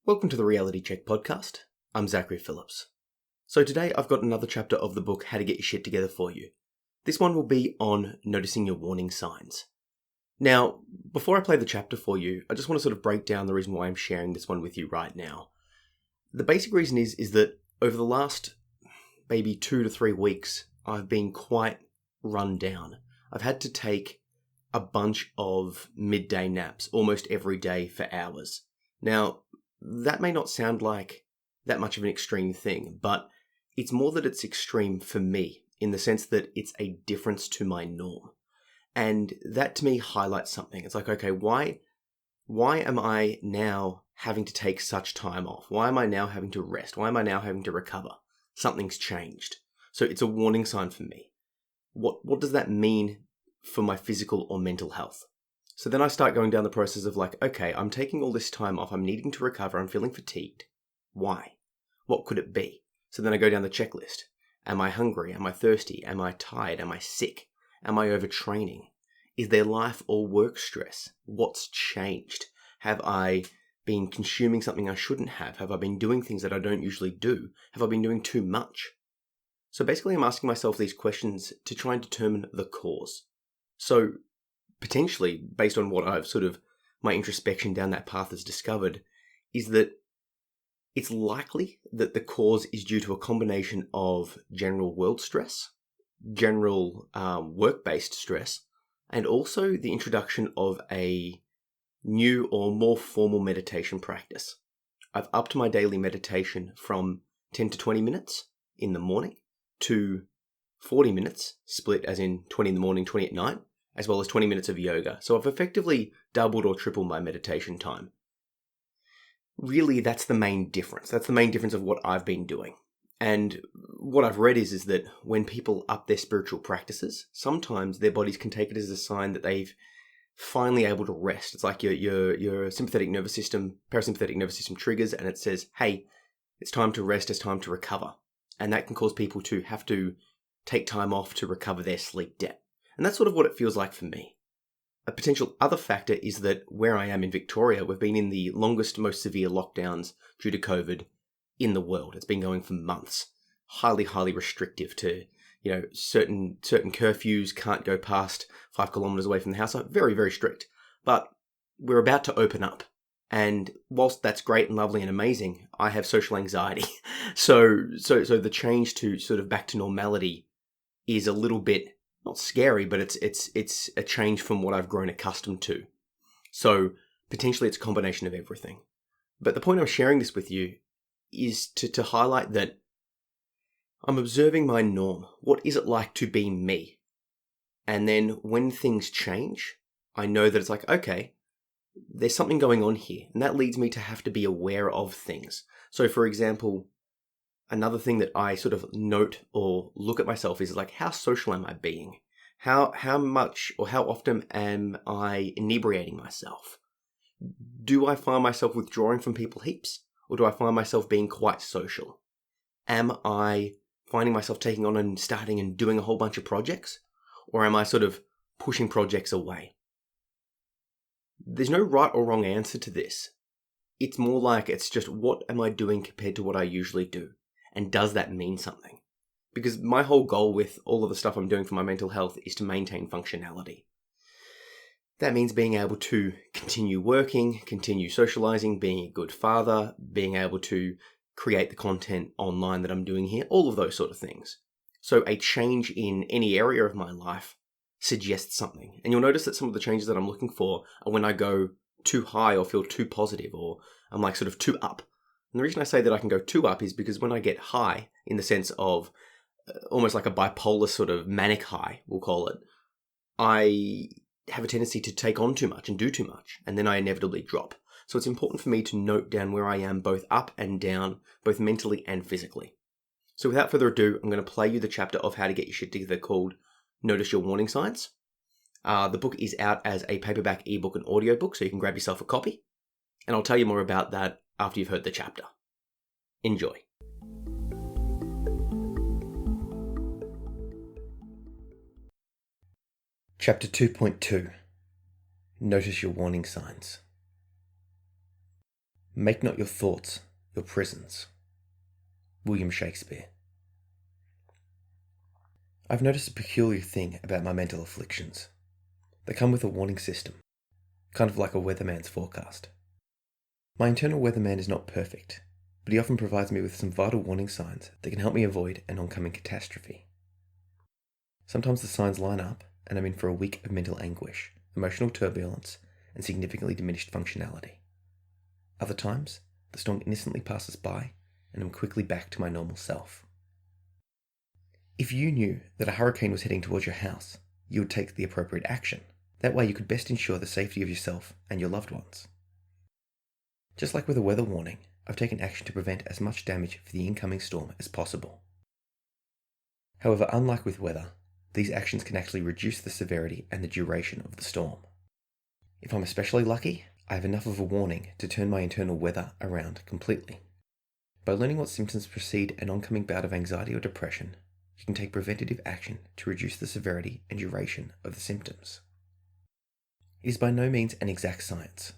Welcome to the Reality Check podcast. I'm Zachary Phillips. So today I've got another chapter of the book How to Get Your Shit Together for you. This one will be on noticing your warning signs. Now, before I play the chapter for you, I just want to sort of break down the reason why I'm sharing this one with you right now. The basic reason is that over the last maybe 2 to 3 weeks, I've been quite run down. I've had to take a bunch of midday naps almost every day for hours. Now, that may not sound like that much of an extreme thing, but it's more that it's extreme for me in the sense that it's a difference to my norm. And that to me highlights something. It's like, okay, why am I now having to take such time off? Why am I now having to rest? Why am I now having to recover? Something's changed. So it's a warning sign for me. What does that mean for my physical or mental health? So then I start going down the process of like, okay, I'm taking all this time off. I'm needing to recover. I'm feeling fatigued. Why? What could it be? So then I go down the checklist. Am I hungry? Am I thirsty? Am I tired? Am I sick? Am I overtraining? Is there life or work stress? What's changed? Have I been consuming something I shouldn't have? Have I been doing things that I don't usually do? Have I been doing too much? So basically I'm asking myself these questions to try and determine the cause. So potentially, based on what I've my introspection down that path has discovered, is that it's likely that the cause is due to a combination of general world stress, general work-based stress, and also the introduction of a new or more formal meditation practice. I've upped my daily meditation from 10 to 20 minutes in the morning to 40 minutes, split as in 20 in the morning, 20 at night, as well as 20 minutes of yoga. So I've effectively doubled or tripled my meditation time. Really, that's the main difference. That's the main difference of what I've been doing. And what I've read is that when people up their spiritual practices, sometimes their bodies can take it as a sign that they've finally able to rest. It's like your sympathetic nervous system, parasympathetic nervous system triggers, and it says, hey, it's time to rest, it's time to recover. And that can cause people to have to take time off to recover their sleep debt. And that's sort of what it feels like for me. A potential other factor is that where I am in Victoria, we've been in the longest, most severe lockdowns due to COVID in the world. It's been going for months. Highly, highly restrictive to, certain curfews can't go past 5 kilometers away from the house. So very, very strict. But we're about to open up. And whilst that's great and lovely and amazing, I have social anxiety. So the change to sort of back to normality is a little bit not scary, but it's a change from what I've grown accustomed to. So potentially it's a combination of everything. But the point I'm sharing this with you is to highlight that I'm observing my norm. What is it like to be me? And then when things change, I know that it's like, okay, there's something going on here. And that leads me to have to be aware of things. So for example, another thing that I sort of note or look at myself is like, how social am I being? How much or how often am I inebriating myself? Do I find myself withdrawing from people heaps? Or do I find myself being quite social? Am I finding myself taking on and starting and doing a whole bunch of projects? Or am I sort of pushing projects away? There's no right or wrong answer to this. It's more like it's just what am I doing compared to what I usually do? And does that mean something? Because my whole goal with all of the stuff I'm doing for my mental health is to maintain functionality. That means being able to continue working, continue socializing, being a good father, being able to create the content online that I'm doing here, all of those sort of things. So a change in any area of my life suggests something. And you'll notice that some of the changes that I'm looking for are when I go too high or feel too positive or I'm like sort of too up. And the reason I say that I can go too up is because when I get high, in the sense of almost like a bipolar sort of manic high, we'll call it, I have a tendency to take on too much and do too much, and then I inevitably drop. So it's important for me to note down where I am both up and down, both mentally and physically. So without further ado, I'm going to play you the chapter of How to Get Your Shit Together called Notice Your Warning Signs. The book is out as a paperback, ebook, and audiobook, so you can grab yourself a copy. And I'll tell you more about that after you've heard the chapter. Enjoy. Chapter 2.2. Notice your warning signs. Make not your thoughts your prisons. William Shakespeare. I've noticed a peculiar thing about my mental afflictions. They come with a warning system, kind of like a weatherman's forecast. My internal weatherman is not perfect, but he often provides me with some vital warning signs that can help me avoid an oncoming catastrophe. Sometimes the signs line up and I'm in for a week of mental anguish, emotional turbulence, and significantly diminished functionality. Other times, the storm innocently passes by and I'm quickly back to my normal self. If you knew that a hurricane was heading towards your house, you would take the appropriate action. That way you could best ensure the safety of yourself and your loved ones. Just like with a weather warning, I've taken action to prevent as much damage for the incoming storm as possible. However, unlike with weather, these actions can actually reduce the severity and the duration of the storm. If I'm especially lucky, I have enough of a warning to turn my internal weather around completely. By learning what symptoms precede an oncoming bout of anxiety or depression, you can take preventative action to reduce the severity and duration of the symptoms. It is by no means an exact science,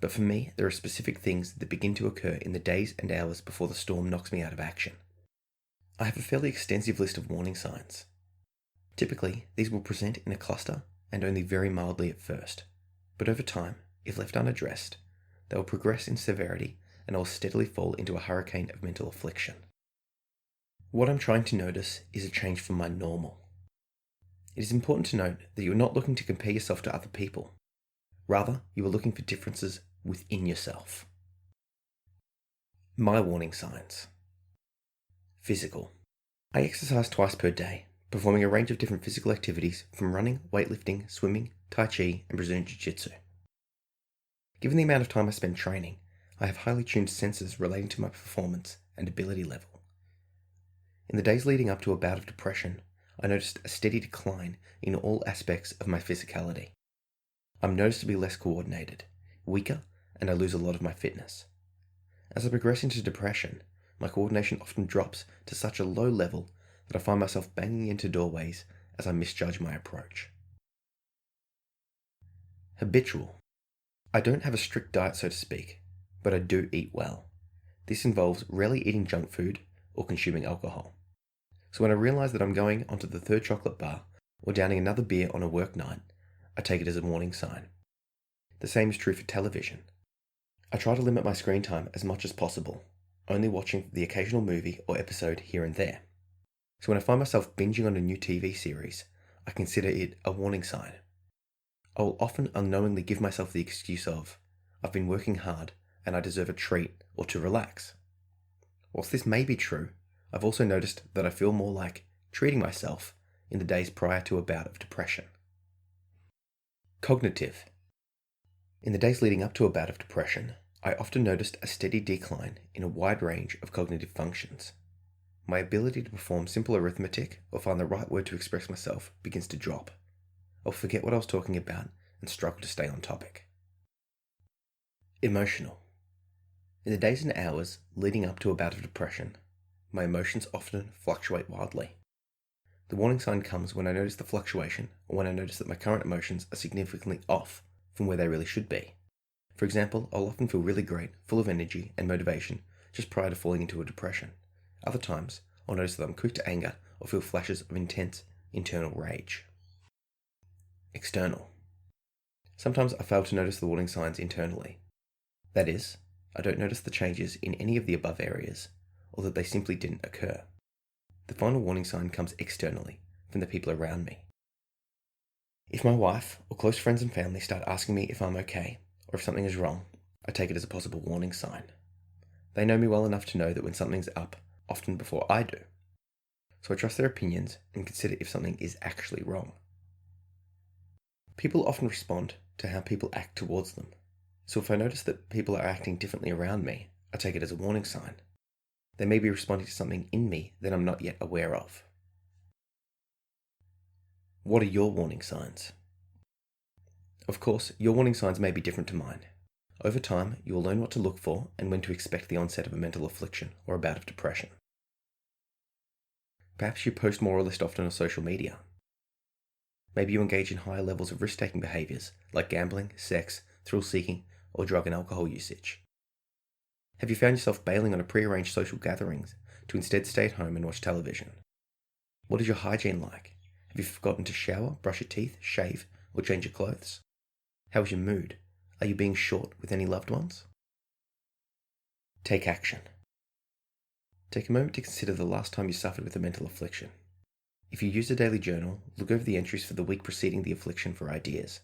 but for me, there are specific things that begin to occur in the days and hours before the storm knocks me out of action. I have a fairly extensive list of warning signs. Typically, these will present in a cluster and only very mildly at first, but over time, if left unaddressed, they will progress in severity and I will steadily fall into a hurricane of mental affliction. What I'm trying to notice is a change from my normal. It is important to note that you are not looking to compare yourself to other people. Rather, you are looking for differences within yourself. My warning signs. Physical. I exercise twice per day, performing a range of different physical activities from running, weightlifting, swimming, tai chi, and Brazilian jiu-jitsu. Given the amount of time I spend training, I have highly tuned senses relating to my performance and ability level. In the days leading up to a bout of depression, I noticed a steady decline in all aspects of my physicality. I'm noticeably less coordinated, weaker, and I lose a lot of my fitness. As I progress into depression, my coordination often drops to such a low level that I find myself banging into doorways as I misjudge my approach. Habitual. I don't have a strict diet, so to speak, but I do eat well. This involves rarely eating junk food or consuming alcohol. So when I realize that I'm going onto the third chocolate bar or downing another beer on a work night, I take it as a warning sign. The same is true for television. I try to limit my screen time as much as possible, only watching the occasional movie or episode here and there. So when I find myself binging on a new TV series, I consider it a warning sign. I will often unknowingly give myself the excuse of, I've been working hard and I deserve a treat or to relax. Whilst this may be true, I've also noticed that I feel more like treating myself in the days prior to a bout of depression. Cognitive. In the days leading up to a bout of depression, I often noticed a steady decline in a wide range of cognitive functions. My ability to perform simple arithmetic or find the right word to express myself begins to drop. I'll forget what I was talking about and struggle to stay on topic. Emotional. In the days and hours leading up to a bout of depression, my emotions often fluctuate wildly. The warning sign comes when I notice the fluctuation or when I notice that my current emotions are significantly off from where they really should be. For example, I'll often feel really great, full of energy and motivation just prior to falling into a depression. Other times, I'll notice that I'm quick to anger or feel flashes of intense internal rage. External. Sometimes I fail to notice the warning signs internally. That is, I don't notice the changes in any of the above areas, or that they simply didn't occur. The final warning sign comes externally, from the people around me. If my wife or close friends and family start asking me if I'm okay, or if something is wrong, I take it as a possible warning sign. They know me well enough to know that when something's up, often before I do. So I trust their opinions and consider if something is actually wrong. People often respond to how people act towards them. So if I notice that people are acting differently around me, I take it as a warning sign. They may be responding to something in me that I'm not yet aware of. What are your warning signs? Of course, your warning signs may be different to mine. Over time, you will learn what to look for and when to expect the onset of a mental affliction or a bout of depression. Perhaps you post more or less often on social media. Maybe you engage in higher levels of risk-taking behaviors like gambling, sex, thrill-seeking, or drug and alcohol usage. Have you found yourself bailing on a prearranged social gatherings to instead stay at home and watch television? What is your hygiene like? Have you forgotten to shower, brush your teeth, shave, or change your clothes? How is your mood? Are you being short with any loved ones? Take action. Take a moment to consider the last time you suffered with a mental affliction. If you use a daily journal, look over the entries for the week preceding the affliction for ideas.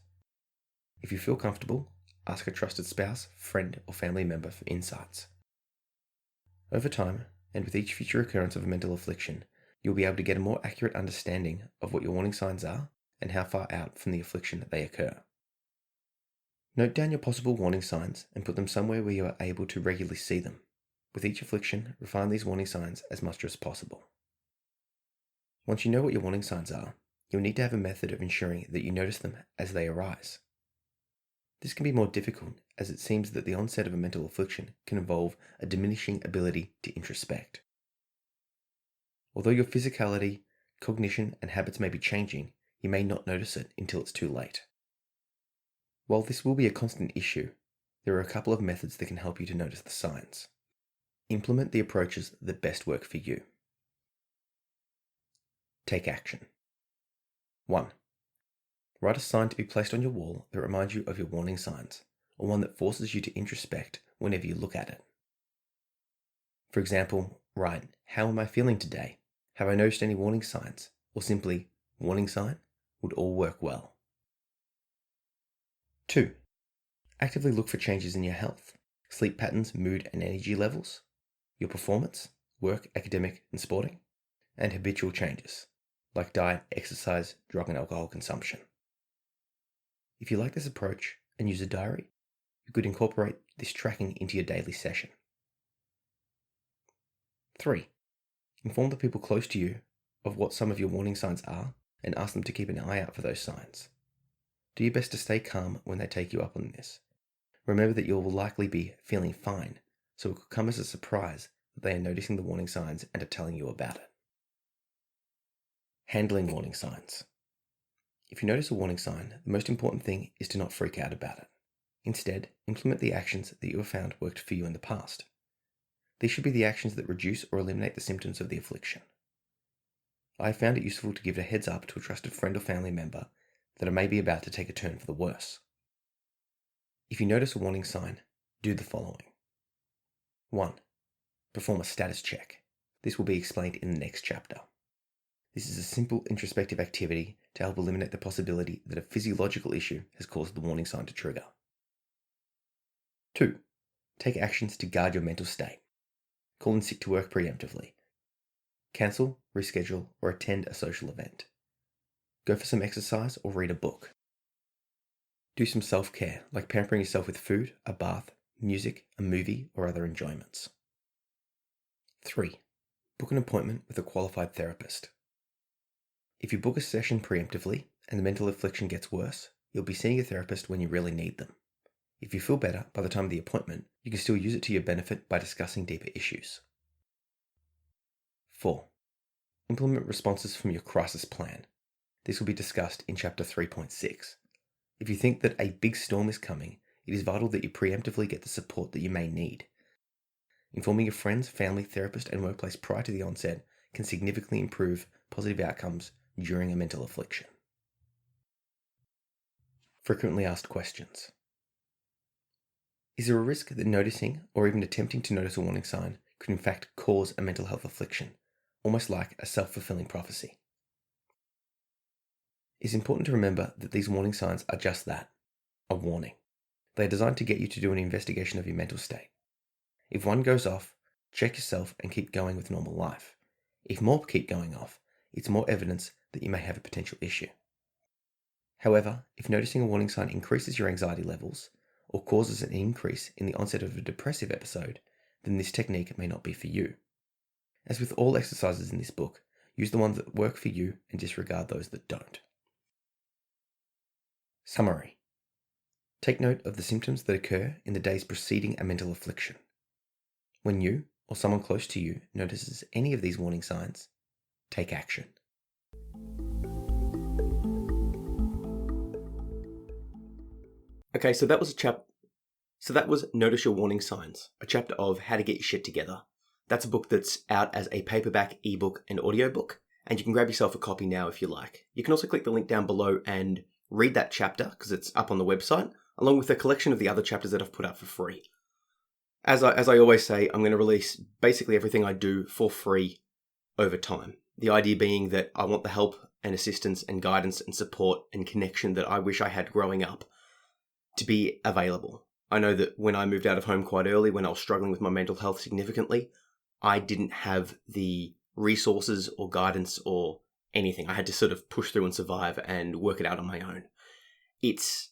If you feel comfortable, ask a trusted spouse, friend, or family member for insights. Over time, and with each future occurrence of a mental affliction, you'll be able to get a more accurate understanding of what your warning signs are and how far out from the affliction they occur. Note down your possible warning signs and put them somewhere where you are able to regularly see them. With each affliction, refine these warning signs as much as possible. Once you know what your warning signs are, you'll need to have a method of ensuring that you notice them as they arise. This can be more difficult as it seems that the onset of a mental affliction can involve a diminishing ability to introspect. Although your physicality, cognition, and habits may be changing, you may not notice it until it's too late. While this will be a constant issue, there are a couple of methods that can help you to notice the signs. Implement the approaches that best work for you. Take action. 1. Write a sign to be placed on your wall that reminds you of your warning signs, or one that forces you to introspect whenever you look at it. For example, write, "How am I feeling today? Have I noticed any warning signs?" Or simply, "warning sign," would all work well. 2. Actively look for changes in your health, sleep patterns, mood and energy levels, your performance, work, academic and sporting, and habitual changes, like diet, exercise, drug and alcohol consumption. If you like this approach and use a diary, you could incorporate this tracking into your daily session. 3. Inform the people close to you of what some of your warning signs are and ask them to keep an eye out for those signs. Do your best to stay calm when they take you up on this. Remember that you will likely be feeling fine, so it could come as a surprise that they are noticing the warning signs and are telling you about it. Handling warning signs. If you notice a warning sign, the most important thing is to not freak out about it. Instead, implement the actions that you have found worked for you in the past. These should be the actions that reduce or eliminate the symptoms of the affliction. I have found it useful to give a heads up to a trusted friend or family member that I may be about to take a turn for the worse. If you notice a warning sign, do the following. 1. Perform a status check. This will be explained in the next chapter. This is a simple introspective activity to help eliminate the possibility that a physiological issue has caused the warning sign to trigger. 2. Take actions to guard your mental state. Call in sick to work preemptively. Cancel, reschedule, or attend a social event. Go for some exercise or read a book. Do some self-care, like pampering yourself with food, a bath, music, a movie, or other enjoyments. 3. Book an appointment with a qualified therapist. If you book a session preemptively and the mental affliction gets worse, you'll be seeing a therapist when you really need them. If you feel better by the time of the appointment, you can still use it to your benefit by discussing deeper issues. 4. Implement responses from your crisis plan. This will be discussed in Chapter 3.6. If you think that a big storm is coming, it is vital that you preemptively get the support that you may need. Informing your friends, family, therapist, and workplace prior to the onset can significantly improve positive outcomes during a mental affliction. Frequently asked questions. Is there a risk that noticing or even attempting to notice a warning sign could in fact cause a mental health affliction, almost like a self-fulfilling prophecy? It's important to remember that these warning signs are just that, a warning. They are designed to get you to do an investigation of your mental state. If one goes off, check yourself and keep going with normal life. If more keep going off, it's more evidence that you may have a potential issue. However, if noticing a warning sign increases your anxiety levels or causes an increase in the onset of a depressive episode, then this technique may not be for you. As with all exercises in this book, use the ones that work for you and disregard those that don't. Summary. Take note of the symptoms that occur in the days preceding a mental affliction. When you or someone close to you notices any of these warning signs, take action. Okay, so that was So that was Notice Your Warning Signs, a chapter of How to Get Your Shit Together. That's a book that's out as a paperback, ebook, and audiobook, and you can grab yourself a copy now if you like. You can also click the link down below and read that chapter, because it's up on the website, along with a collection of the other chapters that I've put out for free. As I always say, I'm going to release basically everything I do for free over time. The idea being that I want the help and assistance and guidance and support and connection that I wish I had growing up to be available. I know that when I moved out of home quite early, when I was struggling with my mental health significantly, I didn't have the resources or guidance or anything. I had to sort of push through and survive and work it out on my own. It's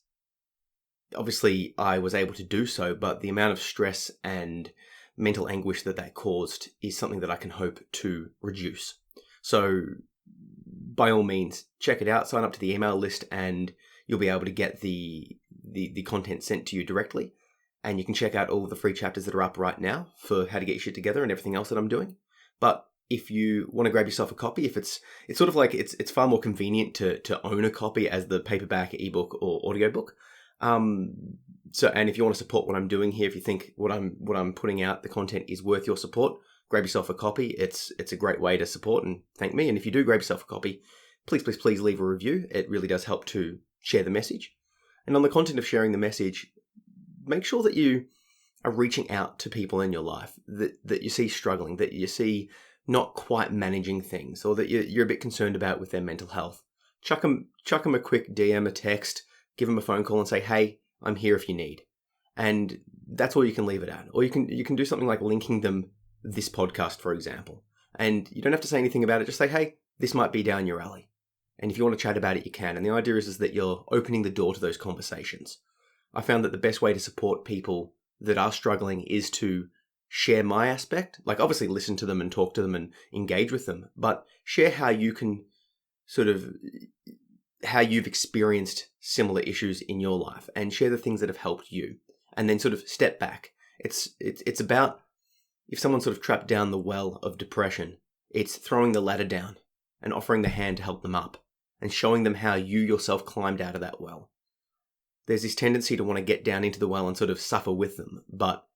obviously I was able to do so, but the amount of stress and mental anguish that caused is something that I can hope to reduce. So by all means, check it out, sign up to the email list, and you'll be able to get the content sent to you directly. And you can check out all of the free chapters that are up right now for How to Get Your Shit Together and everything else that I'm doing. But if you want to grab yourself a copy, if it's sort of like it's far more convenient to own a copy as the paperback, ebook, or audiobook. And if you want to support what I'm doing here, if you think what I'm putting out, the content is worth your support, grab yourself a copy. It's a great way to support and thank me. And if you do grab yourself a copy, please leave a review. It really does help to share the message. And on the content of sharing the message, make sure that you are reaching out to people in your life that you see struggling, that you see not quite managing things, or that you're a bit concerned about with their mental health. Chuck them a quick DM, a text, give them a phone call and say, hey, I'm here if you need. And that's all you can leave it at. Or you can do something like linking them this podcast, for example. And you don't have to say anything about it. Just say, hey, this might be down your alley. And if you want to chat about it, you can. And the idea is that you're opening the door to those conversations. I found that the best way to support people that are struggling is to share my aspect. Like, obviously listen to them and talk to them and engage with them, but share how you can how you've experienced similar issues in your life, and share the things that have helped you, and then sort of step back. It's about, if someone's sort of trapped down the well of depression, it's throwing the ladder down and offering the hand to help them up, and showing them how you yourself climbed out of that well. There's this tendency to want to get down into the well and sort of suffer with them, but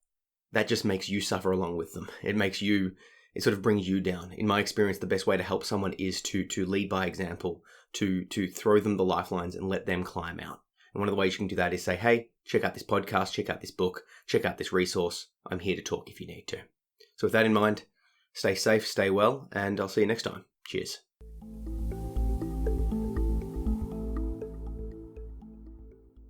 that just makes you suffer along with them. It sort of brings you down. In my experience, the best way to help someone is to lead by example, to throw them the lifelines and let them climb out. And one of the ways you can do that is say, hey, check out this podcast, check out this book, check out this resource. I'm here to talk if you need to. So with that in mind, stay safe, stay well, and I'll see you next time. Cheers.